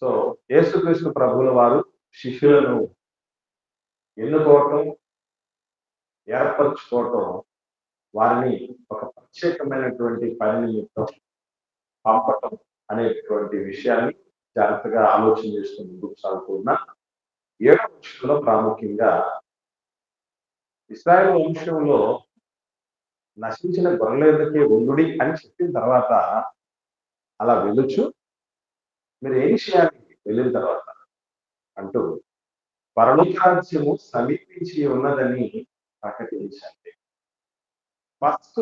So యేసుక్రీస్తు ప్రభువుల వారు శిష్యులను ఎన్నుకోవటం, ఏర్పరచుకోవటం, వారిని ఒక ప్రత్యేకమైనటువంటి పని నిమిత్తం పంపటం అనేటువంటి విషయాన్ని జాగ్రత్తగా ఆలోచన చేసుకుని ముందుకు సాగుతున్న 7వ వచనంలో ప్రాముఖ్యంగా ఇశ్రాయేలు వంశంలో నశించిన గొర్రెల యొద్దకే ఉండుడి అని చెప్పిన తర్వాత అలా వెళ్ళొచ్చు, మీరు ఏం చేయాలి వెళ్ళిన తర్వాత అంటూ పరలోక రాజ్యము సమీపించి ఉన్నదని ప్రకటించండి. ఫస్ట్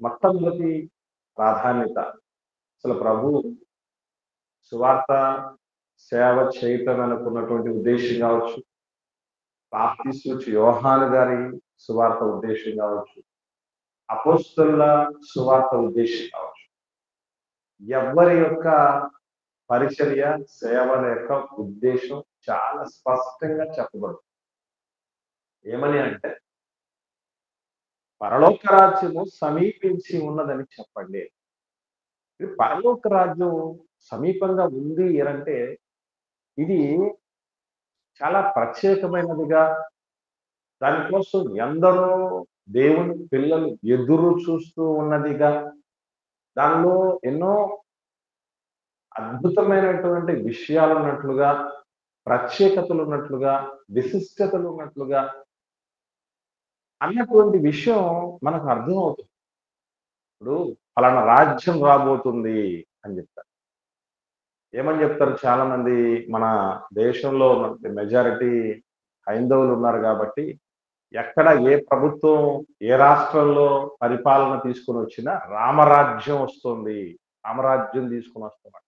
మొట్టమొదటి ప్రాధాన్యత అసలు ప్రభు సువార్త సేవ చేయటం అనుకున్నటువంటి ఉద్దేశం కావచ్చు, బాప్తిస్మిచ్చు యోహాను గారి సువార్త ఉద్దేశం కావచ్చు, అపోస్తలుల సువార్త ఉద్దేశం కావచ్చు, ఎవరి యొక్క పరిచర్య సేవల యొక్క ఉద్దేశం చాలా స్పష్టంగా చెప్పబడుతుంది. ఏమని అంటే పరలోక రాజ్యము సమీపించి ఉన్నదని చెప్పండి. ఇది పరలోక రాజ్యం సమీపంగా ఉంది అంటే ఇది చాలా ప్రత్యేకమైనదిగా, దానికోసం ఎందరో దేవుని పిల్లలు ఎదురు చూస్తూ ఉన్నదిగా, దానిలో ఎన్నో అద్భుతమైనటువంటి విషయాలు ఉన్నట్లుగా, ప్రత్యేకతలు ఉన్నట్లుగా, విశిష్టతలు ఉన్నట్లుగా అన్నటువంటి విషయం మనకు అర్థమవుతుంది. ఇప్పుడు ఫలానా రాజ్యం రాబోతుంది అని చెప్తారు. ఏమని చెప్తారు చాలా మంది, మన దేశంలో మెజారిటీ హైందవులు ఉన్నారు కాబట్టి ఎక్కడ ఏ ప్రభుత్వం ఏ రాష్ట్రంలో పరిపాలన తీసుకుని వచ్చినా రామరాజ్యం వస్తుంది, రామరాజ్యం తీసుకుని వస్తాం.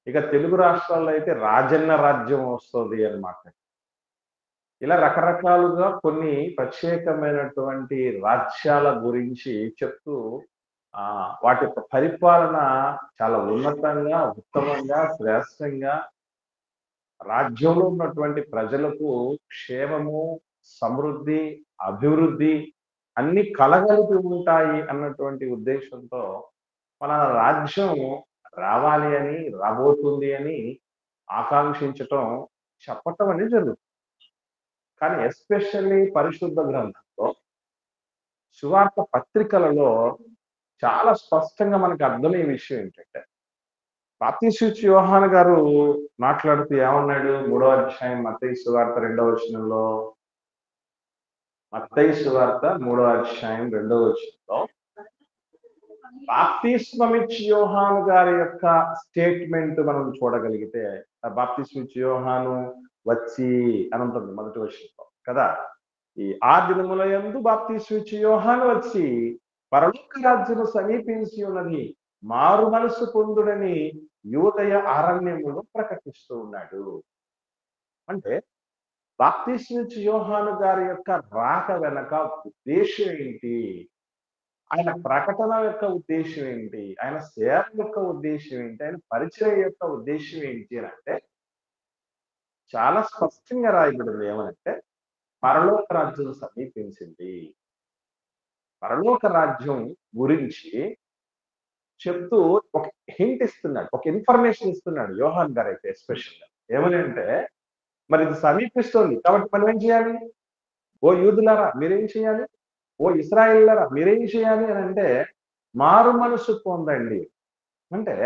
ఇక తెలుగు రాష్ట్రాల్లో అయితే రాజన్న రాజ్యం వస్తుంది అన్నమాట. ఇలా రకరకాలుగా కొన్ని ప్రత్యేకమైనటువంటి రాజ్యాల గురించి చెప్తూ వాటి యొక్క పరిపాలన చాలా ఉన్నతంగా, ఉత్తమంగా, శ్రేష్టంగా, రాజ్యంలో ఉన్నటువంటి ప్రజలకు క్షేమము, సమృద్ధి, అభివృద్ధి అన్ని కలగలిపి ఉంటాయి అన్నటువంటి ఉద్దేశంతో మన రాజ్యం రావాలి అని, రాబోతుంది అని ఆకాంక్షించటం, చెప్పటం అనేది జరుగుతుంది. కానీ ఎస్పెషల్లీ పరిశుద్ధ గ్రంథంలో, సువార్త పత్రికలలో చాలా స్పష్టంగా మనకు అర్థమయ్యే విషయం ఏంటంటే, బాప్తిస్మిచ్చు యోహాను గారు మాట్లాడుతూ ఏమన్నాడు? 3వ అధ్యాయం మత్తయి సువార్త 2వ వచనంలో, మత్తయి సువార్త 3వ అధ్యాయం 2వ వచనంలో బాప్తిస్మమిచ్చు యోహాను గారి యొక్క స్టేట్మెంట్ మనం చూడగలిగితే, బాప్తిస్మిచ్చు యోహాను వచ్చి అని ఉంటుంది మొదటి వచనంలో కదా. ఈ ఆ దినముల యందు బాప్తిస్మిచ్చు యోహాను వచ్చి పరలోక రాజ్యము సమీపించి ఉన్నది, మారు మనసు పొందుడని యూదయ అరణ్యములో ప్రకటిస్తూ ఉన్నాడు. అంటే బాప్తిస్మిచ్చు యోహాను గారి యొక్క రాక వెనక ఉద్దేశం ఏంటి, ఆయన ప్రకటన యొక్క ఉద్దేశం ఏంటి, ఆయన సేవ యొక్క ఉద్దేశం ఏంటి, ఆయన పరిచయం యొక్క ఉద్దేశం ఏంటి అని అంటే చాలా స్పష్టంగా రాయబడింది. ఏమనంటే పరలోక రాజ్యం సమీపించింది. పరలోక రాజ్యం గురించి చెప్తూ ఒక హింట్ ఇస్తున్నాడు, ఒక ఇన్ఫర్మేషన్ ఇస్తున్నాడు యోహాన్ గారు అయితే ఎస్పెషల్గా. ఏమని అంటే మరి ఇది సమీపిస్తోంది కాబట్టి మనం ఏం చేయాలి? ఓ యూదులారా మీరేం చేయాలి? ఓ ఇశ్రాయేలులారా మీరేం చేయాలి అని అంటే మారు మనసు పొందండి. అంటే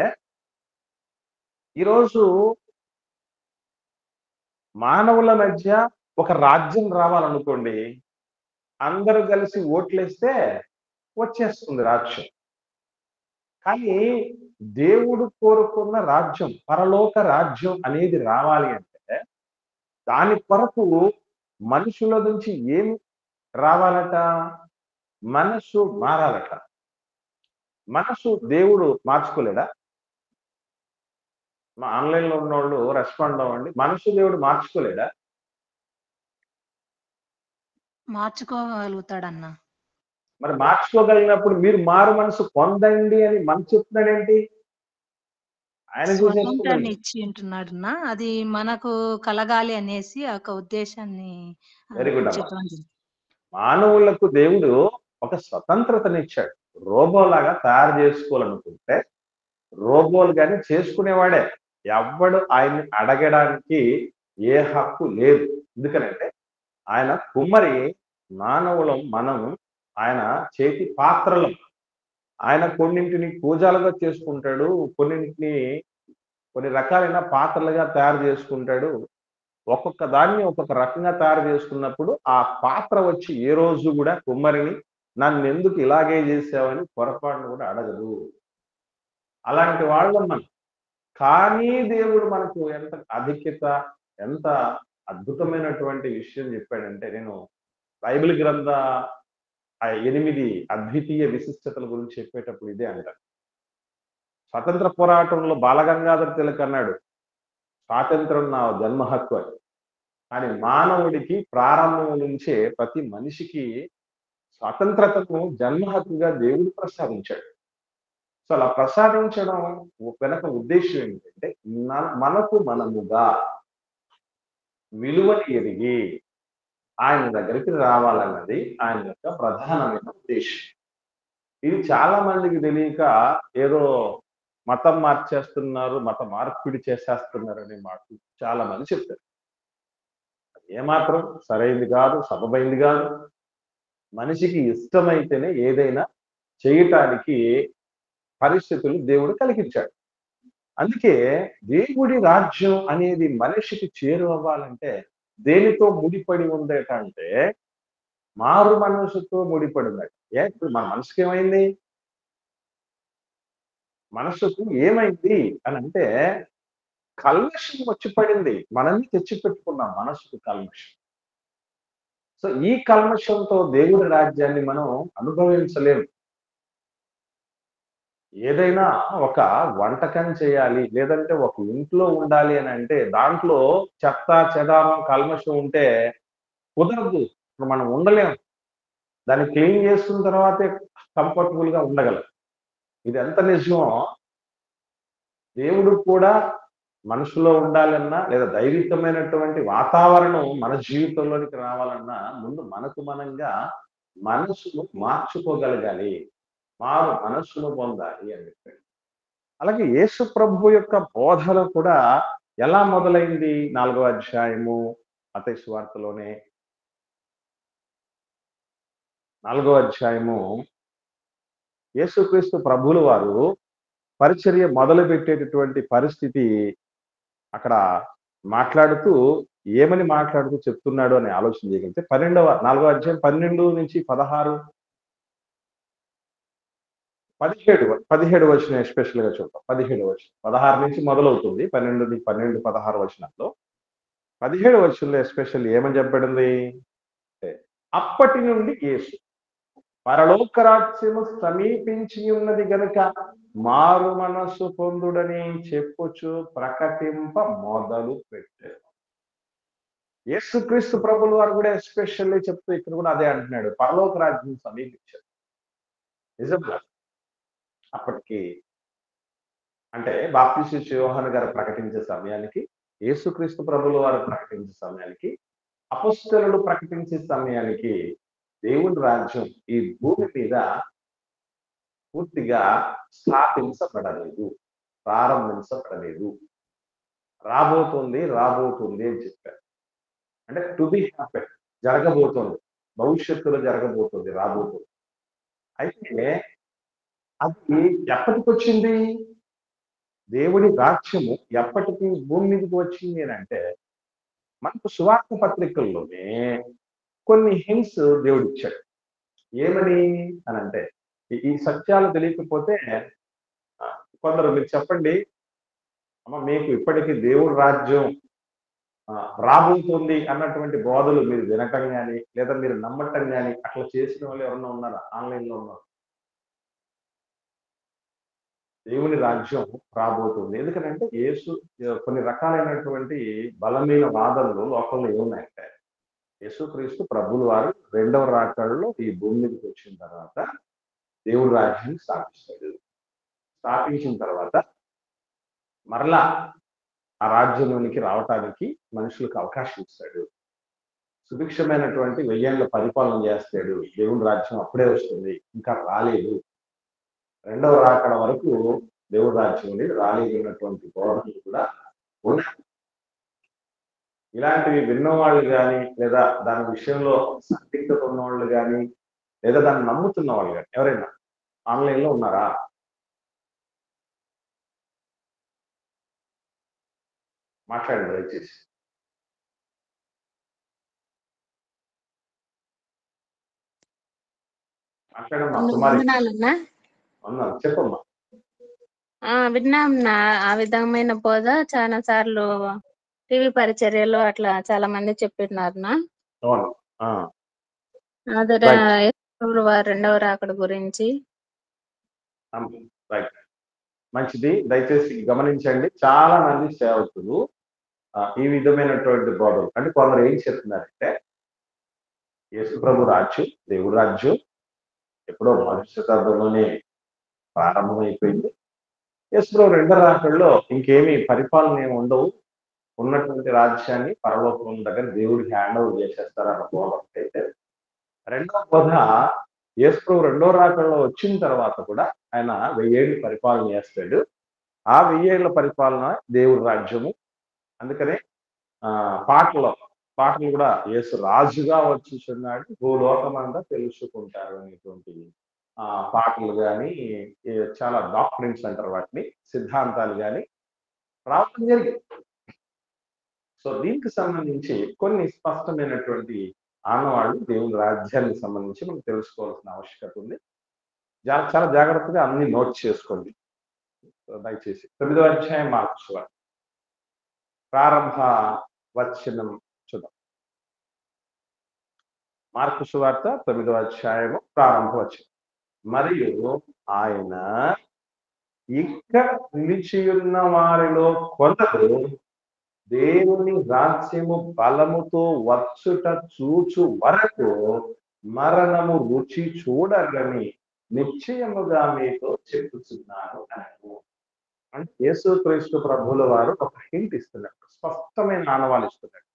ఈరోజు మానవుల మధ్య ఒక రాజ్యం రావాలనుకోండి, అందరూ కలిసి ఓట్లేస్తే వచ్చేస్తుంది రాజ్యం. కానీ దేవుడు కోరుకున్న రాజ్యం, పరలోక రాజ్యం అనేది రావాలి అంటే దాని కొరకు మనుషుల నుంచి ఏమి రావాలట? మనసు మారాలట. మనసు దేవుడు మార్చుకోలేడా? మా ఆన్లైన్ లో ఉన్న వాళ్ళు రెస్పాండ్ అవ్వండి. మనసు దేవుడు మార్చుకోలేడా? మార్చుకోగలుగుతాడన్నా. మరి మార్చుకోగలిగినప్పుడు మీరు మారు మనసు పొందండి అని మనం చెప్తున్నాడేంటి? ఆయన స్వతంత్రాన్ని చేసేసుకున్నాడు. ఇచ్చి ఉంటున్నాడన్నా. అది మనకు కలగాలి అనేసి ఒక ఉద్దేశాన్ని వెరీ గుడ్ అమ్మా. చెప్పడం జరిగింది. మానవులకు దేవుడు ఒక స్వతంత్రతనిచ్చాడు. రోబోలాగా తయారు చేసుకోవాలనుకుంటే రోబోలు కానీ చేసుకునేవాడే. ఎవ్వడు ఆయన్ని అడగడానికి ఏ హక్కు లేదు. ఎందుకనంటే ఆయన కుమ్మరి, మానవులం మనం ఆయన చేతి పాత్రలం. ఆయన కొన్నింటిని పూజలుగా చేసుకుంటాడు, కొన్నింటిని కొన్ని రకాలైన పాత్రలుగా తయారు చేసుకుంటాడు. ఒక్కొక్క దాన్ని ఒక్కొక్క రకంగా తయారు చేసుకున్నప్పుడు ఆ పాత్ర వచ్చి ఏ రోజు కూడా కుమ్మరిని నన్నెందుకు ఇలాగే చేసావని పొరపాటును కూడా అడగదు. అలాంటి వాళ్ళం మనం. కానీ దేవుడు మనకు ఎంత అధిక్యత, ఎంత అద్భుతమైనటువంటి విషయం చెప్పాడంటే, నేను బైబిల్ గ్రంథ 8 అద్వితీయ విశిష్టతల గురించి చెప్పేటప్పుడు ఇదే అంటాను. స్వతంత్ర పోరాటంలో బాలగంగాధర తిలక్ అన్నాడు, స్వాతంత్రం నా జన్మ హక్కు అని. కానీ మానవుడికి ప్రారంభం నుంచే ప్రతి మనిషికి స్వతంత్రతను జన్మ హక్కుగా దేవుడు ప్రసాదించాడు. సో అలా ప్రసాదించడం వెనక ఉద్దేశం ఏంటంటే, మనకు మనముగా విలువని ఎరిగి ఆయన దగ్గరికి రావాలన్నది ఆయన యొక్క ప్రధానమైన ఉద్దేశం. ఇది చాలా మందికి తెలియక ఏదో మతం మార్చేస్తున్నారు, మత మార్పిడి చేసేస్తున్నారు అనే మాట చాలా మంది చెప్తారు. ఏమాత్రం సరైంది కాదు, సబబైంది కాదు. మనిషికి ఇష్టమైతేనే ఏదైనా చేయటానికి పరిస్థితులు దేవుడు కలిగించాడు. అందుకే దేవుడి రాజ్యం అనేది మనిషికి చేరువవ్వాలంటే దేనితో ముడిపడి ఉందట అంటే, మారు మనసుతో ముడిపడి ఉందట. ఇప్పుడు మన మనసుకి ఏమైంది? మనసుకు ఏమైంది అని అంటే, కల్మషం వచ్చి పడింది. మనల్ని తెచ్చిపెట్టుకున్నాం మనసుకు కల్మషం. సో ఈ కల్మషంతో దేవుడి రాజ్యాన్ని మనం అనుభవించలేము. ఏదైనా ఒక వంటకం చేయాలి, లేదంటే ఒక ఇంట్లో ఉండాలి అని అంటే దాంట్లో చెత్త, చెదారం, కల్మషం ఉంటే కుదరదు. ఇప్పుడు మనం ఉండలేము. దాన్ని క్లీన్ చేసుకున్న తర్వాతే కంఫర్టబుల్ గా ఉండగలం. ఇది ఎంత నిజమో దేవుడు కూడా మనసులో ఉండాలన్నా, లేదా దైవికమైనటువంటి వాతావరణం మన జీవితంలోనికి రావాలన్నా ముందు మనకు మనంగా మనసును మార్చుకోగలగాలి, మారు మనస్సును పొందాలి అని చెప్పాడు. అలాగే యేసు ప్రభు యొక్క బోధన కూడా ఎలా మొదలైంది? 4వ అధ్యాయము మత్తయి సువార్తలోనే 4వ అధ్యాయము యేసుక్రీస్తు ప్రభువుల వారు పరిచర్య మొదలు పెట్టేటటువంటి పరిస్థితి అక్కడ మాట్లాడుతూ ఏమని మాట్లాడుతూ చెప్తున్నాడు అని ఆలోచన చేయగలిగితే 4వ అధ్యాయం 12 నుంచి 16, 17 వచనం ఎస్పెషల్ గా చూద్దాం. 17 వచనం 16 నుంచి మొదలవుతుంది. 12, 16 వచనాల్లో 17 వచనంలో ఎస్పెషల్ ఏమని చెప్పబడింది? అప్పటి నుండి యేసు పరలోక రాజ్యము సమీపించి ఉన్నది గనుక మారు మనస్సు పొందుడని చెప్పుచు ప్రకటింప మొదలు పెట్టారు. యేసుక్రీస్తు ప్రభుల వారు కూడా ఎస్పెషల్లీ చెప్తూ ఇక్కడ కూడా అదే అంటున్నాడు, పరలోక రాజ్యం సమీపించారు. నిజంగా అప్పటికి అంటే బాప్తిస్మ యోహాను గారు ప్రకటించే సమయానికి, యేసుక్రీస్తు ప్రభుల వారు ప్రకటించే సమయానికి, అపొస్తలులు ప్రకటించే సమయానికి దేవుని రాజ్యం ఈ భూమి మీద పూర్తిగా స్థాపించబడలేదు, ప్రారంభించబడలేదు. రాబోతుంది రాబోతుంది అని చెప్పారు. అంటే టు బి హ్యాపెన్, జరగబోతోంది, భవిష్యత్తులో జరగబోతుంది, రాబోతుంది. అయితే అది ఎప్పటికొచ్చింది? దేవుడి రాజ్యము ఎప్పటికి భూమి మీదకి వచ్చింది అని అంటే, మనకు సువార్త పత్రికల్లోనే కొన్ని హింట్స్ దేవుడు ఇచ్చాడు. ఏమని అని అంటే, ఈ సత్యాలు తెలియకపోతే కొందరు మీరు చెప్పండి, అమ్మ మీకు ఇప్పటికీ దేవుడి రాజ్యం రాబోతుంది అన్నటువంటి బోధలు మీరు వినటం కానీ, లేదా మీరు నమ్మటం కానీ అట్లా చేసిన వాళ్ళు ఎవరన్నా ఉన్నారా? ఆన్లైన్ లో ఉన్నారు. దేవుని రాజ్యం రాబోతుంది. ఎందుకంటే యేసు కొన్ని రకాలైనటువంటి బలమైన వాదనలు లోకంలో ఏమున్నాయంటే, యేసుక్రీస్తు ప్రభువుల వారు 2వ రాకడలో ఈ భూమి మీదకి వచ్చిన తర్వాత దేవుడి రాజ్యాన్ని స్థాపిస్తాడు. స్థాపించిన తర్వాత మరలా ఆ రాజ్యంలోనికి రావటానికి మనుషులకు అవకాశం ఇస్తాడు. సుభిక్షమైనటువంటి 1000 ఏళ్ల పరిపాలన చేస్తాడు. దేవుని రాజ్యం అప్పుడే వస్తుంది, ఇంకా రాలేదు. 2వ రాకడ వరకు దేవుడి రాజ్యం అనేది రాలేదన్నటువంటి బోధనలు కూడా ఉన్నాయి. ఇలాంటివి విన్నవాళ్ళు కానీ, లేదా దాని విషయంలో సందిగ్ధత ఉన్నవాళ్ళు కానీ, లేదా దాన్ని నమ్ముతున్న వాళ్ళు కానీ ఎవరైనా ఆన్లైన్ లో ఉన్నారా? మాట్లాడండి దయచేసి. మాట్లాడమ్మా కుమారి. వందనాలన్నా. అన్నారు చెప్పమ్మా. విన్నాం నా ఆ విధమైన బోధ చాలా సార్లు టీవీ పరిచర్యలో అట్లా చాలా మంది చెప్పినారు నా. అవును. అదే రైట్ యేసు వారి రెండవ రాకడ గురించి. రైట్ మంచిది. దయచేసి గమనించండి, చాలా మంది సేవకులు ఈ విధమైనటువంటి బోధలు అంటే కొందరు ఏం చెప్తున్నారంటే యేసు ప్రభు రాజ్యం, దేవుడు రాజ్యం ఎప్పుడో మొదటి శతాబ్దంలోనే ప్రారంభమైపోయింది. యేసు ప్రభు రెండో రాకడలో ఇంకేమీ పరిపాలన ఏమి ఉండవు, ఉన్నటువంటి రాజ్యాన్ని పరలోకం దగ్గర దేవుడికి హ్యాండ్ ఓవర్ చేసేస్తారన్న బోధ అయితే, రెండవ బోధ యేసు ప్రభు రెండో రాకడలో వచ్చిన తర్వాత కూడా ఆయన 1000 ఏళ్ళు పరిపాలన చేస్తాడు. ఆ 1000 ఏళ్ల పరిపాలన దేవుడి రాజ్యము. అందుకనే పాటలు కూడా యేసు రాజుగా వచ్చుచున్నాడు, భూలోకమంతా తెలుసుకుంటారు అనేటువంటి పాటలు కానీ, చాలా డాక్ట్రిన్స్ అంటారు వాటిని, సిద్ధాంతాలు కానీ రావడం జరిగింది. సో దీనికి సంబంధించి కొన్ని స్పష్టమైనటువంటి ఆనవాళ్ళు దేవుని రాజ్యానికి సంబంధించి మనం తెలుసుకోవాల్సిన ఆవశ్యకత ఉంది. చాలా జాగ్రత్తగా అన్ని నోట్ చేసుకోండి దయచేసి. 9వ అధ్యాయం మార్కు సువార్త ప్రారంభ వచనం చూద్దాం. మార్కు సువార్త 9వ అధ్యాయము ప్రారంభ వచనం. మరియు ఆయన ఇక్కడ నిలిచియున్న వారిలో కొందరు దేవుని రాజ్యము బలముతో వచ్చుట చూచు వరకు మరణము రుచి చూడరని నిశ్చయముగా మీతో చెప్పుచున్నాను అన్నారు. అంటే యేసుక్రీస్తు ప్రభువుల వారు ఒక హింట్ ఇస్తున్నారు, స్పష్టమైన ఆనవాలు ఇస్తున్నారు.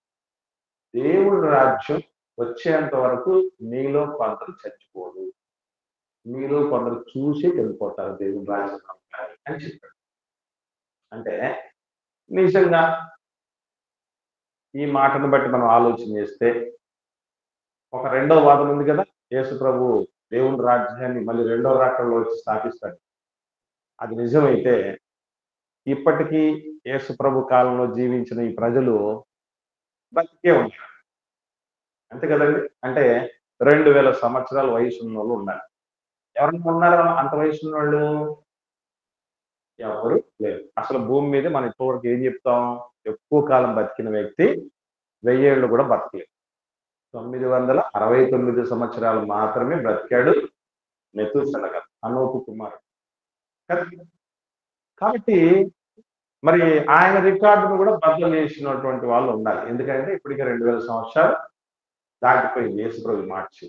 దేవుడి రాజ్యం వచ్చేంత వరకు మీలో కొందరు చచ్చిపోదు, మీలో కొందరు చూసి వెళ్ళిపోతారు దేవుడి రాజ్యం అని చెప్పాడు. అంటే నిజంగా ఈ మాటను బట్టి మనం ఆలోచన చేస్తే ఒక రెండో వాదన ఉంది కదా, యేసు ప్రభు దేవుని రాజ్యాన్ని మళ్ళీ రెండో రాకడలో వచ్చి స్థాపిస్తాడు. అది నిజమైతే ఇప్పటికీ యేసు ప్రభు కాలంలో జీవించిన ఈ ప్రజలు బతికే ఉంటారు, అంతే కదండి. అంటే 2000 సంవత్సరాల వయసు ఉన్న వాళ్ళు ఉన్నారు. ఎవరైనా ఉన్నారా అంత వయసు ఉన్న వాళ్ళు? ఎవరు లేరు. అసలు భూమి మీద మనం ఇప్పటివరకు ఏం చెప్తాం, ఎక్కువ కాలం బతికిన వ్యక్తి 1000 ఏళ్ళు కూడా బతకలేదు. 969 సంవత్సరాలు మాత్రమే బ్రతికాడు మెతూసెల గారు, అనోకు కుమారుడు. కాబట్టి మరి ఆయన రికార్డును కూడా బద్దలు చేసినటువంటి వాళ్ళు ఉండాలి. ఎందుకంటే ఇప్పటికే 2000 సంవత్సరాలు దాటిపోయింది యేసు ప్రభు మార్చి.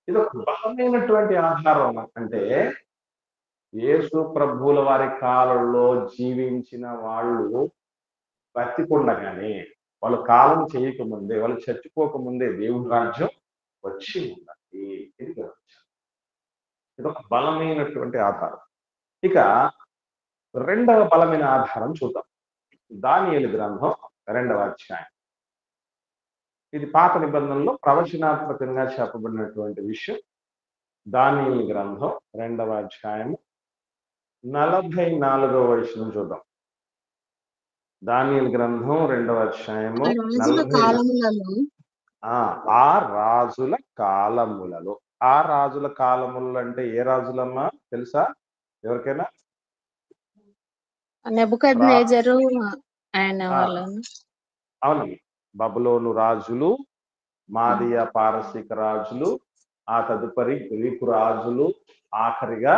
ఇది ఒక బలమైనటువంటి ఆధారం. అంటే యేసు ప్రభువుల వారి కాలంలో జీవించిన వాళ్ళు బతికుండగానే, వాళ్ళు కాలం చేయకముందే, వాళ్ళు చచ్చిపోకముందే దేవుని రాజ్యం వచ్చి ఉన్నది. ఇది ఒక బలమైనటువంటి ఆధారం. ఇక రెండవ బలమైన ఆధారం చూద్దాం. దానియేలు గ్రంథం 2వ అధ్యాయం. ఇది పాత నిబంధనలో ప్రవచనాత్మకంగా చెప్పబడినటువంటి విషయం. దానియేలు గ్రంథం 2వ అధ్యాయం 44వ వచనం చూద్దాం. దానియేలు గ్రంథం 2వ అధ్యాయము ఆ రాజుల కాలములలో. ఆ రాజుల కాలములు అంటే ఏ రాజులమ్మా తెలుసా ఎవరికైనా? నెబుకద్నెజరు ఆయన అవును, బబులోను రాజులు, మాదియా పారసీక రాజులు, ఆ తదుపరి గ్రీకు రాజులు, ఆఖరిగా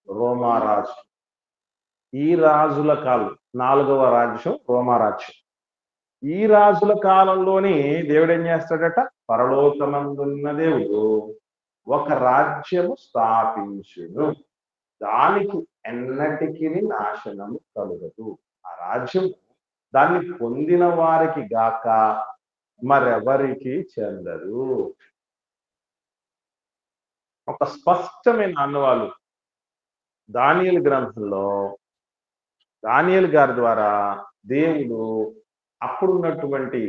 రోమా రాజు. ఈ రాజుల కాలం 4వ రాజ్యం రోమా రాజ్యం. ఈ రాజుల కాలంలోని దేవుడు ఏం చేస్తాడట, పరలోకమందున్న దేవుడు ఒక రాజ్యము స్థాపించును, దానికి ఎన్నటికి నాశనము కలుగదు. ఆ రాజ్యం దాన్ని పొందిన వారికి గాక మరెవరికి చెందదు. ఒక స్పష్టమైన అనువాలు దానియేలు గ్రంథంలో దానియేలు గారి ద్వారా దేవుడు అప్పుడున్నటువంటి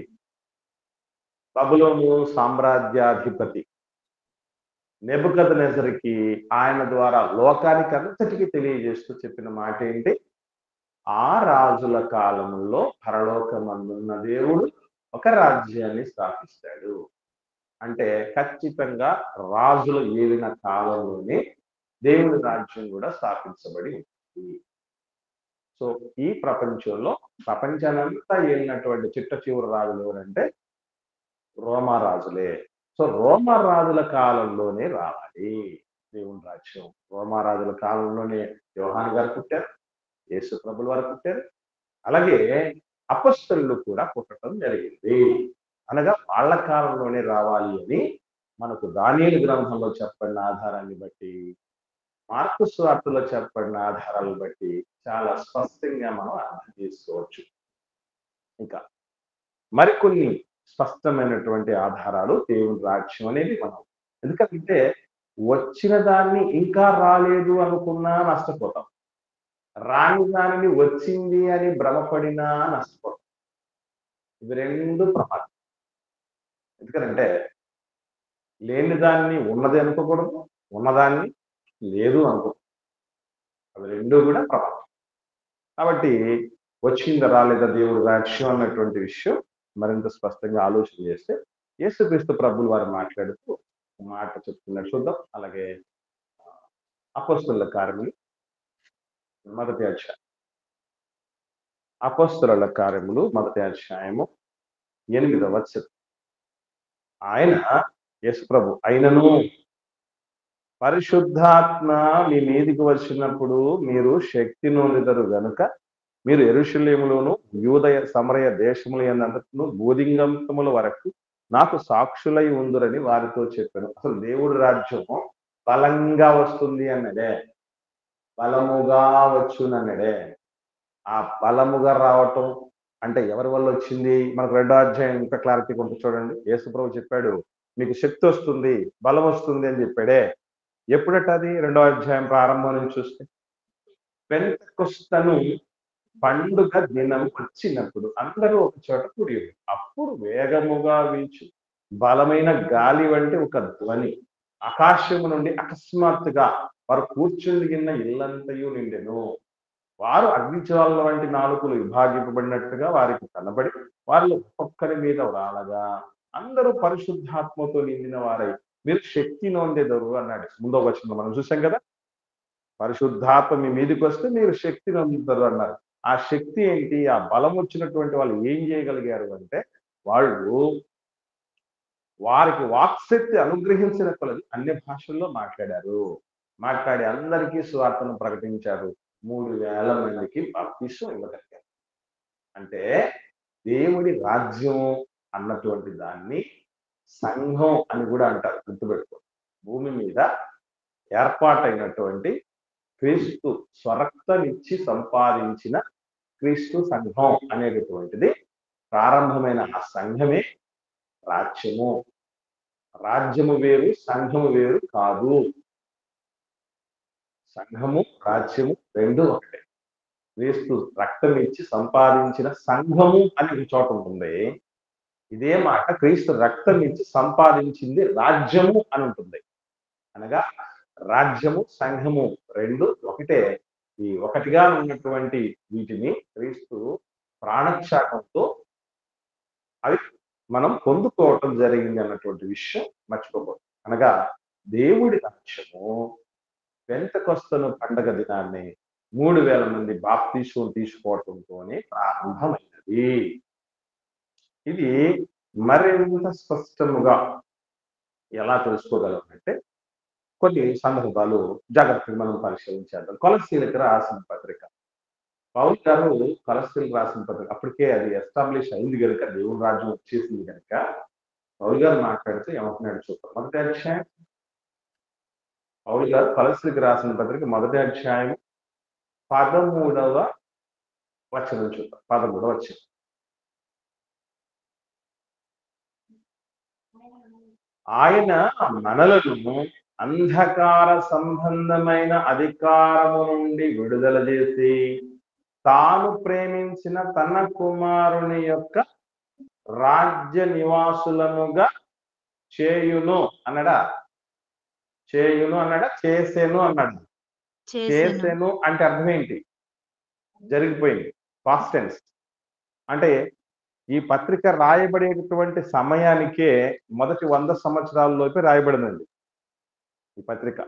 బబులోను సామ్రాజ్యాధిపతి నెబుకద్నెజరుకి ఆయన ద్వారా లోకానికి అంతటికి తెలియజేస్తూ చెప్పిన మాట ఏంటి? ఆ రాజుల కాలంలో పరలోకమందున్న దేవుడు ఒక రాజ్యాన్ని స్థాపిస్తాడు. అంటే ఖచ్చితంగా రాజులు ఏలిన కాలంలోనే దేవుడి రాజ్యం కూడా స్థాపించబడి ఉంటుంది. సో ఈ ప్రపంచంలో ప్రపంచానంతా ఏలినటువంటి చిట్ట చివరి రాజులు ఎవరంటే రోమా రాజులే. సో రోమా రాజుల కాలంలోనే రావాలి దేవుని రాజ్యం. రోమా రాజుల కాలంలోనే యోహాను గారు పుట్టారు, యేసు ప్రభుల వారు పుట్టారు, అలాగే అపొస్తలులు కూడా పుట్టడం జరిగింది. అనగా వాళ్ళ కాలంలోనే రావాలి అని మనకు దానియేలు గ్రంథంలో చెప్పబడిన ఆధారాన్ని బట్టి, మార్కు సువార్తలో చెప్పబడిన ఆధారాలను బట్టి చాలా స్పష్టంగా మనం అర్థం చేసుకోవచ్చు. ఇంకా మరికొన్ని స్పష్టమైనటువంటి ఆధారాలు దేవుని రాజ్యం అనేది మనం, ఎందుకంటే వచ్చిన దాన్ని ఇంకా రాలేదు అనుకున్నా నష్టపోతాం, రాని దానిని వచ్చింది అని భ్రమపడినా నష్టపోతాం. ఇవి రెండు ప్రమాదం. ఎందుకంటే లేని దాన్ని ఉన్నది అనుకోకూడదు, ఉన్నదాన్ని లేదు అనుకోకూడదు. అవి రెండు కూడా ప్రమాదం. కాబట్టి వచ్చిందా రాలేదా దేవుడు రాజ్యం అన్నటువంటి విషయం మరింత స్పష్టంగా ఆలోచన చేస్తే యేసుక్రీస్తు ప్రభువుల వారు మాట్లాడుతూ మాట చెప్తున్నట్టు చూద్దాం. అలాగే అపొస్తలుల కార్యములు మొదటి అధ్యాయం, అపొస్తలుల కార్యములు మొదటి అధ్యాయము 8వ వచనం. ఆయన యేసు ప్రభు అయినను పరిశుద్ధాత్మ మీ మీదికి వచ్చినప్పుడు మీరు శక్తి నొందెదరు గనుక మీరు యెరూషలేములోను యూదయ సమరయ దేశముల యందంతటను భూదిగంతముల వరకు నాకు సాక్షులై ఉందురని వారితో చెప్పాను. అసలు దేవుడి రాజ్యము బలంగా వస్తుంది అన్నడే, బలముగా వచ్చునన్నడే. ఆ బలముగా రావటం అంటే ఎవరి వల్ల వచ్చింది? మనకు 2వ అధ్యాయం ఇంకా క్లారిటీగా ఉంటుంది చూడండి. యేసు ప్రభు చెప్పాడు మీకు శక్తి వస్తుంది, బలం వస్తుంది అని చెప్పాడే. ఎప్పుడట అది? 2వ అధ్యాయం ప్రారంభం నుంచి చూస్తే పెంతెకొస్తను పండుగ దినం వచ్చినప్పుడు అందరూ ఒక చోట కూడి ఉన్నారు. అప్పుడు వేగముగా వీచు బలమైన గాలి వంటి ఒక ధ్వని ఆకాశము నుండి అకస్మాత్తుగా వారు కూర్చుండిగిన్న ఇల్లంతయు నిండెను. వారు అగ్నిజ్వాలల వంటి నాలుకలు విభాగింపబడినట్టుగా వారికి కనబడి వాళ్ళు ఒక్కొక్కరి మీద రాలగా అందరూ పరిశుద్ధాత్మతో నిండిన వారై మీరు శక్తి నొందెదరు అన్నాడు. ముందో వచనంలో మనం చూసాం కదా, పరిశుద్ధాత్మ మీ మీదకి వస్తే మీరు శక్తి నొందుతారు అన్నారు. ఆ శక్తి ఏంటి? ఆ బలం వచ్చినటువంటి వాళ్ళు ఏం చేయగలిగారు అంటే వాళ్ళు వారికి వాక్శక్తి అనుగ్రహించిన కొలది అన్య భాషల్లో మాట్లాడారు. మాట్లాడి అందరికీ సువార్తను ప్రకటించారు. 3,000 మందికి బాప్తిసం ఇవ్వగలిగారు. అంటే దేవుడి రాజ్యం అన్నటువంటి దాన్ని సంఘం అని కూడా అంటారు. గుర్తుపెట్టుకో, భూమి మీద ఏర్పాటైనటువంటి క్రీస్తు స్వరక్తనిచ్చి సంపాదించిన క్రీస్తు సంఘం అనేటటువంటిది ప్రారంభమైన ఆ సంఘమే రాజ్యము. రాజ్యము వేరు, సంఘము వేరు కాదు. సంఘము రాజ్యము రెండు ఒకటే. క్రీస్తు రక్తం ఇచ్చి సంపాదించిన సంఘము అని ఒక చోట ఉంటుంది. ఇదే మాట క్రీస్తు రక్తం ఇచ్చి సంపాదించింది రాజ్యము అని ఉంటుంది. అనగా రాజ్యము సంఘము రెండు ఒకటే. ఈ ఒకటిగా ఉన్నటువంటి వీటిని క్రీస్తు ప్రాణత్యాగంతో అవి మనం పొందుకోవటం జరిగింది అన్నటువంటి విషయం మర్చిపోకూడదు. అనగా దేవుడి రాజ్యము పెంతెకొస్తను పండగ దినాన్ని 3,000 మంది బాప్తిసం తీసుకోవటంతోనే ప్రారంభమైనది. ఇది మరింత స్పష్టముగా ఎలా తెలుసుకోగలం అంటే కొన్ని సందర్భాలు జాగ్రత్తగా మనం పరిశీలించేద్దాం. కొలస్సీలకు రాసిన పత్రిక, పౌలు గారు కొలస్సీలకు రాసిన పత్రిక అప్పటికే అది ఎస్టాబ్లిష్ అయింది కనుక, దేవుని రాజ్యం వచ్చేసింది కనుక పౌలు గారు మాట్లాడితే ఏమంటున్నాడు చూద్దాం. మొదటి అధ్యాయం, పౌలు గారు కొలస్సీలకు రాసిన పత్రిక మొదటి అధ్యాయం 13వ వచనం చూద్దాం. 13వ వచనం. ఆయన మనలను అంధకార సంబంధమైన అధికారము నుండి విడుదల చేసి తాను ప్రేమించిన తన కుమారుని యొక్క రాజ్య నివాసులనుగా చేయును అన్నాడా? చేయును అన్నాడా? చేసెను అన్నాడు. చేసెను అంటే అర్థం ఏంటి? జరిగిపోయింది, పాస్ట్ టెన్స్. అంటే ఈ పత్రిక రాయబడేటటువంటి సమయానికే మొదటి 100 సంవత్సరాలలోపే రాయబడిందండి ఈ పత్రిక.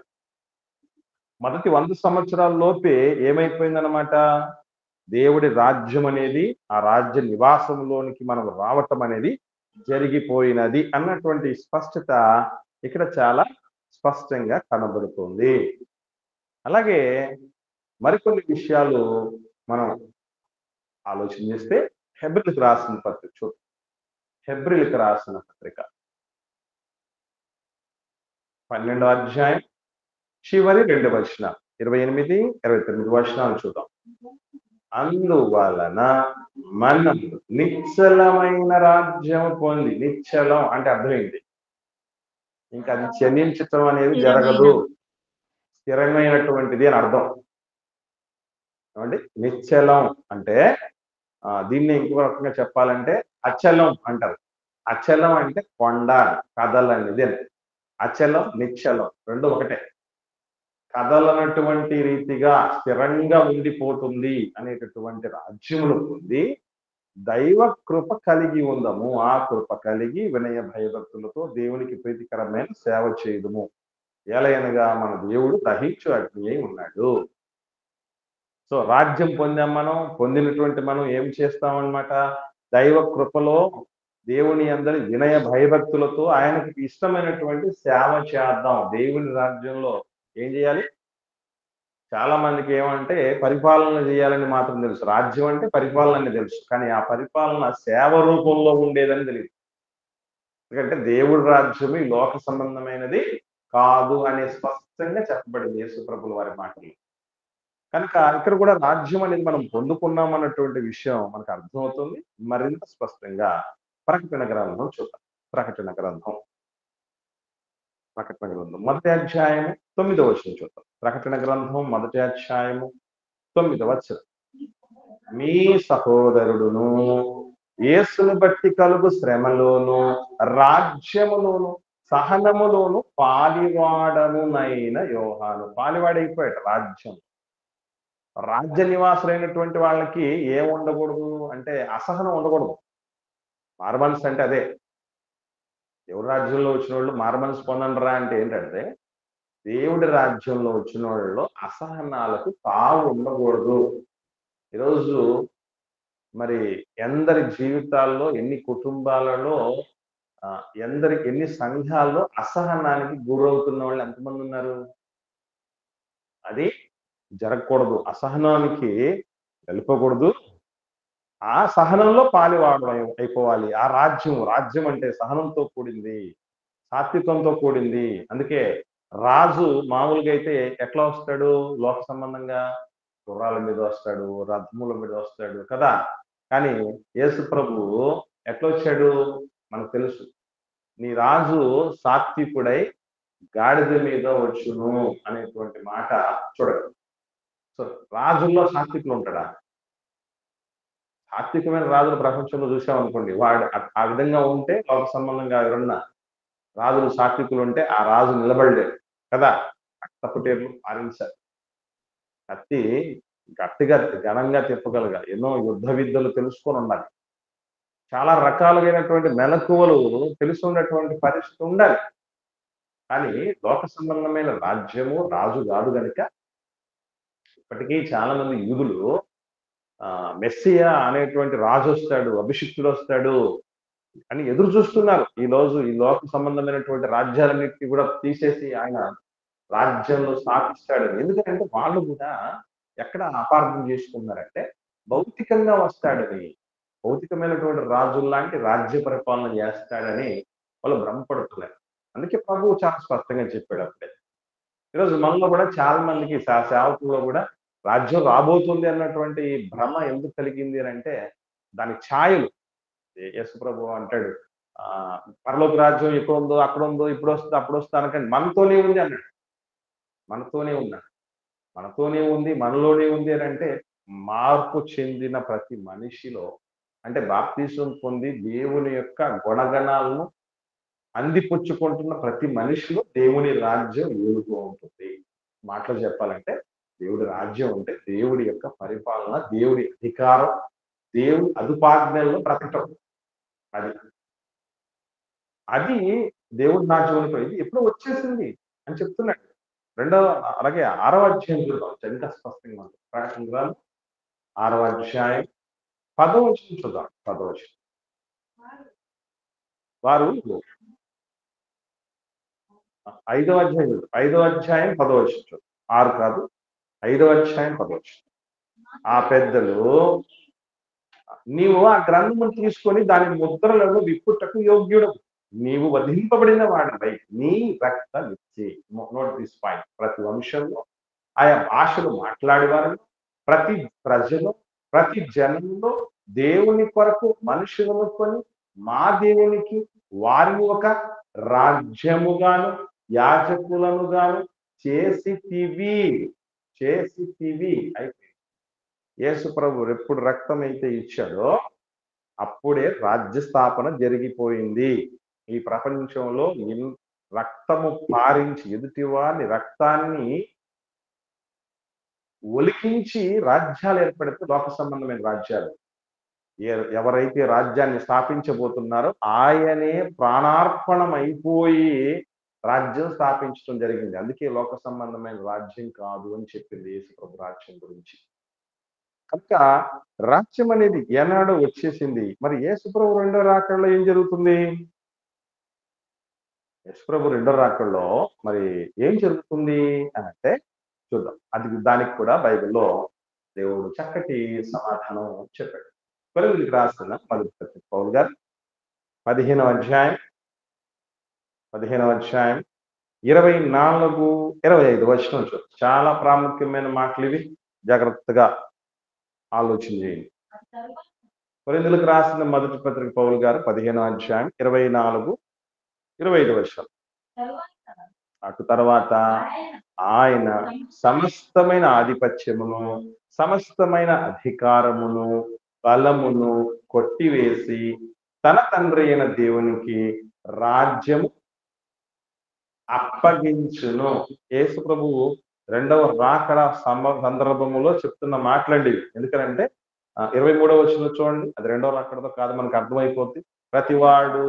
మొదటి 100 సంవత్సరాల్లోపే ఏమైపోయిందనమాట? దేవుడి రాజ్యం అనేది, ఆ రాజ్య నివాసంలోనికి మనం రావటం అనేది జరిగిపోయినది అన్నటువంటి స్పష్టత ఇక్కడ చాలా స్పష్టంగా కనబడుతుంది. అలాగే మరికొన్ని విషయాలు మనం ఆలోచన చేస్తే హెబ్రీలకు రాసిన పత్రిక చూద్దాం. హెబ్రీలకు రాసిన పత్రిక 12వ అధ్యాయం చివరి 2 వచనాలు, 28, 29 వచనాలు చూద్దాం. అందువలన మనం నిశ్చలమైన రాజ్యం పొంది, నిశ్చలం అంటే అర్థం ఏంటి? ఇంకా అది చెల్లించటం అనేది జరగదు, స్థిరమైనటువంటిది అని అర్థం. ఏమండి? నిశ్చలం అంటే దీన్ని ఇంకో రకంగా చెప్పాలంటే అచలం అంటారు. అచలం అంటే కొండ, కదలనిది అని. అచలం, నిశ్చలం రెండు ఒకటే. కదలనటువంటి రీతిగా స్థిరంగా ఉండిపోతుంది అనేటటువంటి రాజ్యమును పొంది దైవ కృప కలిగి ఉందము. ఆ కృప కలిగి వినయ భయభక్తులతో దేవునికి ప్రీతికరమైన సేవ చేయదుము. ఎలయనగా మన దేవుడు దహించు అగ్ని అయి ఉన్నాడు. సో రాజ్యం పొందాం. మనం పొందినటువంటి మనం ఏం చేస్తామన్నమాట? దైవ కృపలో దేవుని అందరి వినయ భయభక్తులతో ఆయనకి ఇష్టమైనటువంటి సేవ చేద్దాం. దేవుని రాజ్యంలో ఏం చేయాలి? చాలా మందికి ఏమంటే పరిపాలన చేయాలని మాత్రం తెలుసు. రాజ్యం అంటే పరిపాలన అని తెలుసు, కానీ ఆ పరిపాలన సేవ రూపంలో ఉండేదని తెలియదు. ఎందుకంటే దేవుడి రాజ్యం ఈ లోక సంబంధమైనది కాదు అనే స్పష్టంగా చెప్పబడింది యేసుప్రభుల వారి మాటలు. కనుక ఇక్కడ కూడా రాజ్యం అనేది మనం పొందుకున్నాం అన్నటువంటి విషయం మనకు అర్థమవుతుంది. మరింత స్పష్టంగా ప్రకటన గ్రంథం చూద్దాం. ప్రకటన గ్రంథం మొదటి అధ్యాయం 9వ వచనం చూద్దాం. ప్రకటన గ్రంథం మొదటి అధ్యాయము 9వ వచనం. మీ సహోదరుడును యేసును బట్టి కలుగు శ్రమలోను రాజ్యములోను సహనములోను పాలివాడనునైన యోహాను. పాలివాడైపోయాడు రాజ్యం. రాజ్య నివాసులైనటువంటి వాళ్ళకి ఏం ఉండకూడదు అంటే అసహనం ఉండకూడదు. మార్మన్స్ అంటే అదే. దేవుడి రాజ్యంలో వచ్చిన వాళ్ళు మార్మన్స్ పొందండిరా అంటే ఏంటంటే దేవుడి రాజ్యంలో వచ్చిన వాళ్ళలో అసహనాలకు తావు ఉండకూడదు. ఈరోజు మరి ఎందరి జీవితాల్లో, ఎన్ని కుటుంబాలలో, ఎన్ని సంఘాల్లో అసహనానికి గురవుతున్న వాళ్ళు ఎంతమంది ఉన్నారు? అది జరగకూడదు. అసహనానికి వెళ్ళిపోకూడదు. ఆ సహనంలో పాలివాడడం అయిపోవాలి. ఆ రాజ్యం అంటే సహనంతో కూడింది, సాత్వికంతో కూడింది. అందుకే రాజు మామూలుగా అయితే ఎట్లా వస్తాడు? లోక సంబంధంగా గుర్రాల మీద వస్తాడు, రథముల మీద వస్తాడు కదా. కానీ యేసు ప్రభువు ఎట్లా వచ్చాడు మనకు తెలుసు. నీ రాజు సాత్వికుడై గాడిద మీద వచ్చును అనేటువంటి మాట చూడగలరు. సో రాజుల్లో సాత్వికులు ఉంటాడా? సాత్వికమైన రాజులు ప్రపంచంలో చూసామనుకోండి, వాడు ఆ విధంగా ఉంటే లోక సంబంధంగా ఎవరన్నా రాజులు సాత్వికులు ఉంటే ఆ రాజు నిలబడలేడు కదా. రక్తపుటేర్లు పారించారు, కత్తి గట్టిగా ఘనంగా తిప్పగలగాలి, ఎన్నో యుద్ధ విద్యలు తెలుసుకొని ఉండాలి, చాలా రకాలైనటువంటి మెలకువలు తెలిసి ఉన్నటువంటి పరిస్థితి ఉండాలి. కానీ లోక సంబంధమైన రాజ్యము రాజు కాదు కనుక ఇప్పటికీ చాలా మంది యూదులు మెస్సియా అనేటువంటి రాజు వస్తాడు, అభిషిక్తుడు వస్తాడు అని ఎదురు చూస్తున్నారు. ఈ రోజు ఈ లోక సంబంధమైనటువంటి రాజ్యాలన్నింటినీ కూడా తీసేసి ఆయన రాజ్యంలో స్థాపిస్తాడు. ఎందుకంటే వాళ్ళు కూడా ఎక్కడ అపార్థం చేసుకున్నారంటే భౌతికంగా వస్తాడని, భౌతికమైనటువంటి రాజుల్లాంటి రాజ్య పరిపాలన చేస్తాడని వాళ్ళు భ్రమపడుతున్నారు. అందుకే ప్రభువు చాలా స్పష్టంగా చెప్పాడు అప్పుడే. ఈరోజు మనలో కూడా చాలా మందికి సేవకుల్లో కూడా రాజ్యం రాబోతుంది అన్నటువంటి భ్రమ ఎందుకు కలిగింది అని అంటే దాని ఛాయలు. యేసు ప్రభు అంటాడు, పరలోక రాజ్యం ఇక్కడ ఉందో అక్కడ ఉందో ఇప్పుడు వస్తుంది అప్పుడు వస్తుంది అనకండి, మనతోనే ఉంది అన్నాడు. మనతోనే ఉన్నాడు, మనతోనే ఉంది, మనలోనే ఉంది అని అంటే మార్పు చెందిన ప్రతి మనిషిలో, అంటే బాప్తిసం పొంది దేవుని యొక్క గుణగణాలను అందిపుచ్చుకుంటున్న ప్రతి మనిషిలో దేవుని రాజ్యం ఏలుతూ ఉంటుంది. మాటలు చెప్పాలంటే దేవుడి రాజ్యం అంటే దేవుడి యొక్క పరిపాలన, దేవుడి అధికారం, దేవుడి అదుపాజ్ఞల్లో బ్రతకటం. అది అది దేవుడి రాజ్యంలో ఇది ఎప్పుడో వచ్చేసింది అని చెప్తున్నాడు. అలాగే 6వ అధ్యాయం చూద్దాం, ఎంత స్పష్టంగా ఉంది. ప్రకటన గ్రంథం 6వ అధ్యాయం 10వ వచనం చూద్దాం. 10వ వచనం. వారు 5వ అధ్యాయం 5వ అధ్యాయం 10వ వచనం చూద్దాం. 6 కాదు, 5వ అధ్యాయం 10వ వచనం. ఆ పెద్దలు, నీవు ఆ గ్రంథమును తీసుకొని దాని ముద్రలను విప్పుటకు యోగ్యుడు, నీవు వధింపబడిన వాడిపై నీ రక్తమిచ్చి. Note this point. ప్రతి వంశంలో, ఆయా భాషలు మాట్లాడేవారు, ప్రతి ప్రజలు, ప్రతి జనంలో దేవుని కొరకు మనుషులను కొని మా దేవునికి వారిని ఒక రాజ్యముగాను యాజకులను గాను చేసితివి అయిపోయింది. యేసు ప్రభు ఎప్పుడు రక్తం అయితే ఇచ్చాడో అప్పుడే రాజ్య స్థాపన జరిగిపోయింది. ఈ ప్రపంచంలో రక్తము పారించి ఎదుటివాని రక్తాన్ని ఒలికించి రాజ్యాలు ఏర్పడితే లోక సంబంధమైన రాజ్యాలు. ఎవరైతే రాజ్యాన్ని స్థాపించబోతున్నారో ఆయనే ప్రాణార్పణం అయిపోయి రాజ్యం స్థాపించడం జరిగింది. అందుకే లోక సంబంధమైన రాజ్యం కాదు అని చెప్పింది యేసు ప్రభు రాజ్యం గురించి. కనుక రాజ్యం అనేది ఏనాడో వచ్చేసింది. మరి యేసు ప్రభు రెండో రాకడలో ఏం జరుగుతుంది? యేసు ప్రభు రెండో రాకడలో మరి ఏం జరుగుతుంది అని అంటే చూద్దాం. దానికి కూడా బైబిల్లో దేవుడు చక్కటి సమాధానం చెప్పాడు. కొరింథీయులకు రాసిన మొదటి పత్రిక పౌలు గారు 15వ అధ్యాయం 24, 25 వచనం చూద్దాం. చాలా ప్రాముఖ్యమైన మాటలు ఇవి, జాగ్రత్తగా ఆలోచన చేయండి. కొరింథీయులకు రాసిన మొదటి పత్రిక పౌలు గారు 15వ అధ్యాయం 24, 25 వచనం. అటు తర్వాత ఆయన సమస్తమైన ఆధిపత్యమును, సమస్తమైన అధికారమును, బలమును కొట్టివేసి తన తండ్రి అయిన దేవునికి రాజ్యము అప్పగించును. యేసు ప్రభువు రెండవ రాకడ సందర్భములో చెప్తున్న మాటలండి. ఎందుకంటే 23వ వచనం చూడండి. అది రెండవ రాకడతో కాదు, మనకు అర్థమైపోతుంది. ప్రతివాడు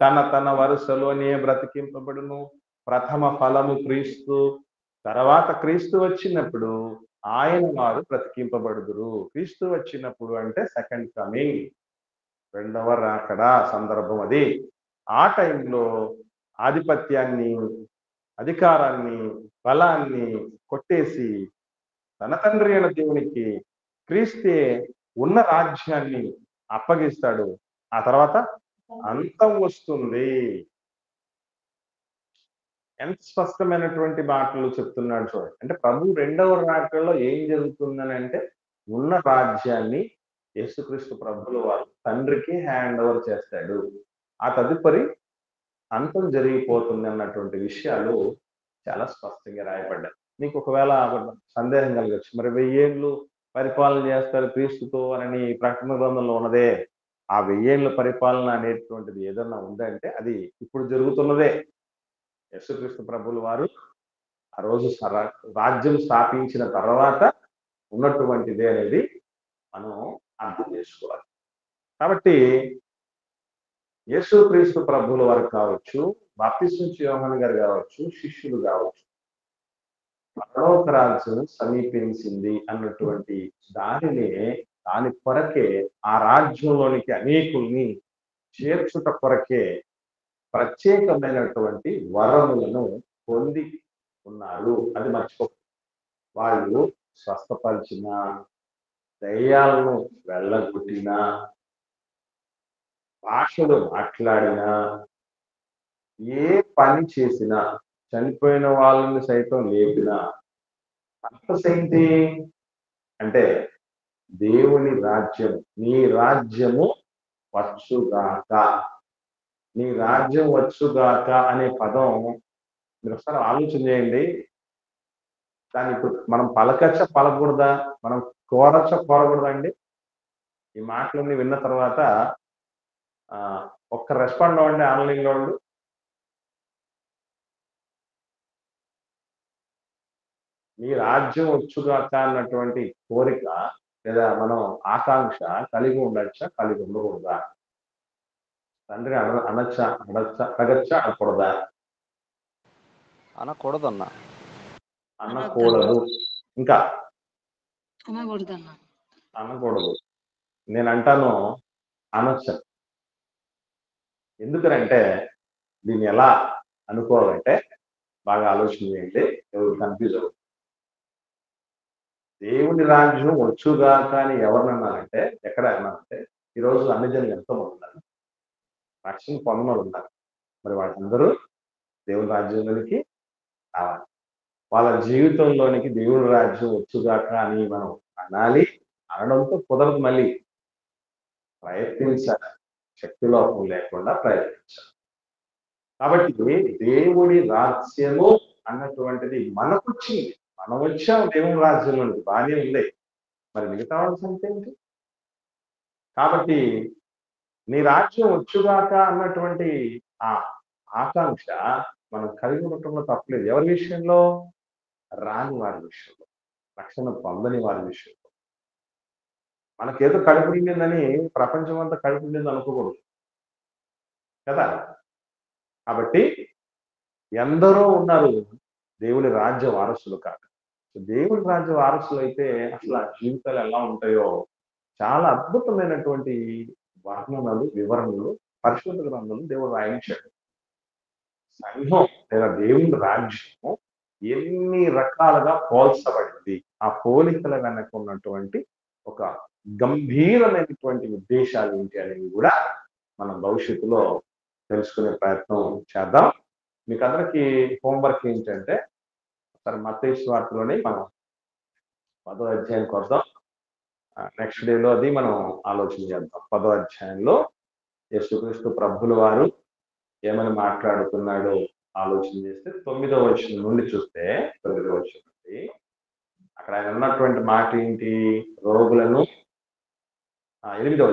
తన వరుసలోనే బ్రతికింపబడును. ప్రథమ ఫలము క్రీస్తు, తర్వాత క్రీస్తు వచ్చినప్పుడు ఆయన వారు బ్రతికింపబడుదురు. క్రీస్తు వచ్చినప్పుడు అంటే సెకండ్ కమింగ్, రెండవ రాకడ సందర్భం అది. ఆ టైంలో ఆధిపత్యాన్ని, అధికారాన్ని, బలాన్ని కొట్టేసి తన తండ్రి అయిన దేవునికి క్రీస్తే ఉన్న రాజ్యాన్ని అప్పగిస్తాడు. ఆ తర్వాత అంతం వస్తుంది. ఎంత స్పష్టమైనటువంటి మాటలు చెప్తున్నాడు చూడండి. అంటే ప్రభు రెండవ రాకడలో ఏం జరుగుతుందని అంటే ఉన్న రాజ్యాన్ని యేసుక్రీస్తు ప్రభువుల వారు తండ్రికి హ్యాండ్ ఓవర్ చేస్తాడు. ఆ తదుపరి అంతం జరిగిపోతుంది అన్నటువంటి విషయాలు చాలా స్పష్టంగా రాయబడ్డాయి. మీకు ఒకవేళ సందేహం కలగచ్చు, మరి 1000 ఏళ్ళు పరిపాలన చేస్తారు క్రీస్తుతో అని ప్రకటన గ్రంథంలో ఉన్నదే. ఆ 1000 ఏళ్ళ పరిపాలన అనేటువంటిది ఏదన్నా ఉందంటే అది ఇప్పుడు జరుగుతున్నదే. యేసుక్రీస్తు ప్రభువుల వారు ఆ రోజు రాజ్యం స్థాపించిన తర్వాత ఉన్నటువంటిదే అనేది మనం అర్థం చేసుకోవాలి. కాబట్టి యేసుక్రీస్తు ప్రభువుల వారు కావచ్చు, బాప్తిస్మం ఇచ్చే యోహాను గారు కావచ్చు, శిష్యులు కావచ్చు, పరలోక రాజ్యం సమీపించింది అన్నటువంటి దాని కొరకే, ఆ రాజ్యంలోనికి అనేకుల్ని చేర్చుట కొరకే ప్రత్యేకమైనటువంటి వరములను పొంది ఉన్నారు. అది మర్చిపో. వాళ్ళు స్వస్థపరిచిన, దయ్యాలను వెళ్ళగొట్టిన, భాషలు మాట్లాడినా, ఏ పని చేసినా, చనిపోయిన వాళ్ళని సైతం లేపినా పర్పస్ ఏంటి అంటే దేవుని రాజ్యం, నీ రాజ్యము వచ్చుగాక. నీ రాజ్యం వచ్చుగాక అనే పదం మీరు ఒకసారి ఆలోచన చేయండి. దాన్ని ఇప్పుడు మనం పలకచ్చ పలకూడదా, మనం కోరచ్చ కోరకూడదా అండి? ఈ మాటలన్నీ విన్న తర్వాత ఒక్క రెస్పాండ్ అవ్వండి ఆన్లైన్లో వాళ్ళు. మీ రాజ్యం వచ్చుగాక అన్నటువంటి కోరిక లేదా మనం ఆకాంక్ష కలిగి ఉండొచ్చా, కలిగి ఉండకూడదా? తండ్రి అనొచ్చా, అడగచ్చా, అనకూడదా? అనకూడదన్న. అనకూడదు. ఇంకా అనకూడదన్నా. అనకూడదు. నేను అంటాను అనొచ్చు. ఎందుకనంటే దీన్ని ఎలా అనుకోవాలంటే బాగా ఆలోచన చేయండి, ఎవరు కన్ఫ్యూజ్ అవ్వదు. దేవుని రాజ్యం వచ్చుగాక అని ఎవరినన్నారంటే, ఎక్కడ అన్నారంటే, ఈరోజు అన్ని జనులు ఎంతో మంది ఉన్నారు, రక్షణ పొందలు ఉన్నారు. మరి వాళ్ళందరూ దేవుని రాజ్యంలోనికి రావాలి. వాళ్ళ జీవితంలోనికి దేవుని రాజ్యం వచ్చుగాక అని మనం అనాలి. అనడంతో కుదరదు, మళ్ళీ ప్రయత్నించాలి, శక్తిలోపం లేకుండా ప్రయత్నించాలి. కాబట్టి దేవుడి రాజ్యము అన్నటువంటిది మనకు వచ్చింది. మనం వచ్చాం దేవుని రాజ్యంలోనికి, బాగానే ఉంది. మరి మిగతా వాళ్ళ సంగతి ఏంటి? కాబట్టి నీ రాజ్యం వచ్చుగాక అన్నటువంటి ఆ ఆకాంక్ష మనం కలిగి ఉండటంలో తప్పలేదు. ఎవరి విషయంలో? రాని వారి విషయంలో, రక్షణ పొందని వారి విషయంలో. మనకేదో కడుపు నిండిందని ప్రపంచం అంతా కడుపు నిండింది అనుకోకూడదు కదా. కాబట్టి ఎందరో ఉన్నారు దేవుని రాజ్య వారసులు కాక. దేవుని రాజ్య వారసులు అయితే అసలు ఆ జీవితాలు ఎలా ఉంటాయో చాలా అద్భుతమైనటువంటి వర్ణనలు, వివరణలు పరిశుద్ధ గ్రంథంలో దేవుడు రాయించాడు. సంఘం లేదా దేవుని రాజ్యం ఎన్ని రకాలుగా పోల్చబడింది, ఆ పోలికల వెనక ఉన్నటువంటి ఒక గంభీరమైనటువంటి ఉద్దేశాలు ఏంటి అనేవి కూడా మనం భవిష్యత్తులో తెలుసుకునే ప్రయత్నం చేద్దాం. మీకు అందరికీ హోంవర్క్ ఏంటంటే, ఒకసారి మత్తయి సువార్తలోని మనం 10వ అధ్యాయానికి వద్దాం. నెక్స్ట్ డేలో అది మనం ఆలోచన చేద్దాం. 10వ అధ్యాయంలో యేసుక్రీస్తు ప్రభువుల వారు ఏమని మాట్లాడుతున్నాడో ఆలోచన చేస్తే 9వ వచనం నుండి చూస్తే, 9వ వచనం నుండి అక్కడ ఆయన ఉన్నటువంటి మాట ఏంటి? రోగులను 8వ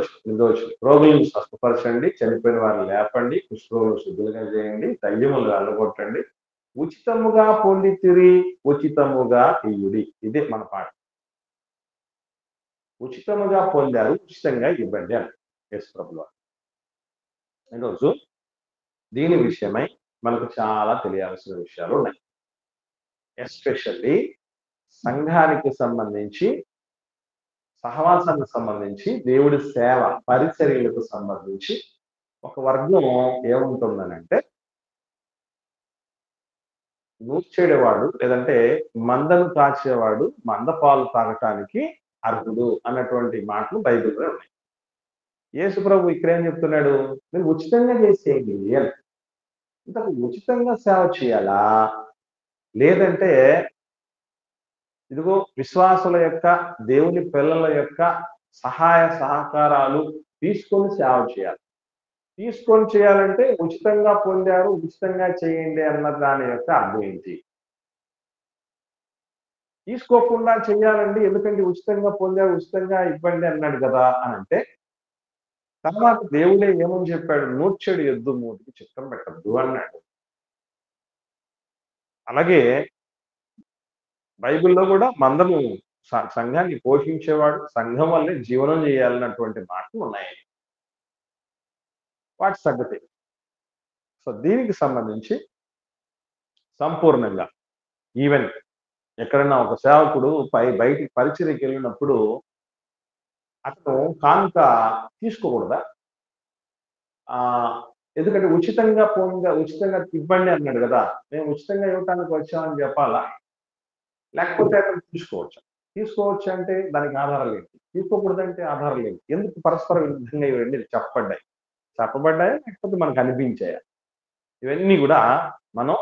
వచనం, రోగులను స్వస్థపరచండి, చనిపోయిన వారిని లేపండి, కుష్ఠరోగులను శుద్ధులుగా చేయండి, దయ్యములు వెళ్ళగొట్టండి, ఉచితముగా పొందితిరి, ఉచితముగా ఇయ్యుడి. ఇదే మన పాట. ఉచితముగా పొందారు, ఉచితంగా ఇవ్వండి అని యేసు ప్రభువు వారు. ఈరోజు దీని విషయమై మనకు చాలా తెలియాల్సిన విషయాలు ఉన్నాయి. ఎస్పెషల్లీ సంఘానికి సంబంధించి, సహవాసానికి సంబంధించి, దేవుడి సేవ పరిచర్యలకు సంబంధించి ఒక వర్గం ఏముంటుందనంటే, నూర్చేడేవాడు లేదంటే మందను కాచేవాడు మంద పాలు తాగటానికి అర్హుడు అన్నటువంటి మాటలు బైబిల్లో ఉన్నాయి. యేసు ప్రభు ఇక్కడ ఏం చెప్తున్నాడు? మీరు ఉచితంగా చేసేయండి అని. ఇంతకు ఉచితంగా సేవ చేయాలా, లేదంటే ఇదిగో విశ్వాసుల యొక్క, దేవుని పిల్లల యొక్క సహాయ సహకారాలు తీసుకొని సేవ చేయాలి? తీసుకొని చేయాలంటే ఉచితంగా పొందారు, ఉచితంగా చేయండి అన్న దాని యొక్క అర్థం ఏంటి? తీసుకోకుండా చెయ్యాలండి, ఎందుకంటే ఉచితంగా పొందారు, ఉచితంగా ఇవ్వండి అన్నాడు కదా అని అంటే, తర్వాత దేవుడే ఏమని చెప్పాడు? నూర్చెడు ఎద్దు మూతికి చిత్రం పెట్టద్దు అన్నాడు. అలాగే బైబిల్లో కూడా మందము సంఘాన్ని పోషించేవాడు, సంఘం వల్లే జీవనం చేయాలన్నటువంటి మాటలు ఉన్నాయి. వాటి సంగతి. సో దీనికి సంబంధించి సంపూర్ణంగా ఈవెన్ ఎక్కడన్నా ఒక సేవకుడు బయటికి పరిచర్యకి వెళ్ళినప్పుడు అతను కానుక తీసుకోకూడదా? ఎందుకంటే ఉచితంగా ఇవ్వండి అన్నాడు కదా, మేము ఉచితంగా ఇవ్వటానికి వచ్చామని చెప్పాలా? లేకపోతే అతను తీసుకోవచ్చు అంటే దానికి ఆధారాలు ఏంటి? తీసుకోకూడదంటే ఆధారాలు ఏంటి? ఎందుకు పరస్పర విరుద్ధంగా ఇవన్నీ చెప్పబడ్డాయా లేకపోతే మనకు అనిపించాయా? ఇవన్నీ కూడా మనం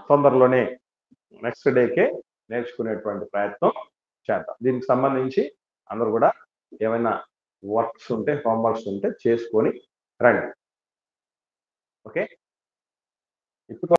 తొందరలోనే నెక్స్ట్ డేకే నేర్చుకునేటువంటి ప్రయత్నం చేద్దాం. దీనికి సంబంధించి అందరూ కూడా ఏమైనా వర్క్స్ ఉంటే, హోంవర్క్స్ ఉంటే చేసుకొని రండి. ఓకే, ఇప్పుడు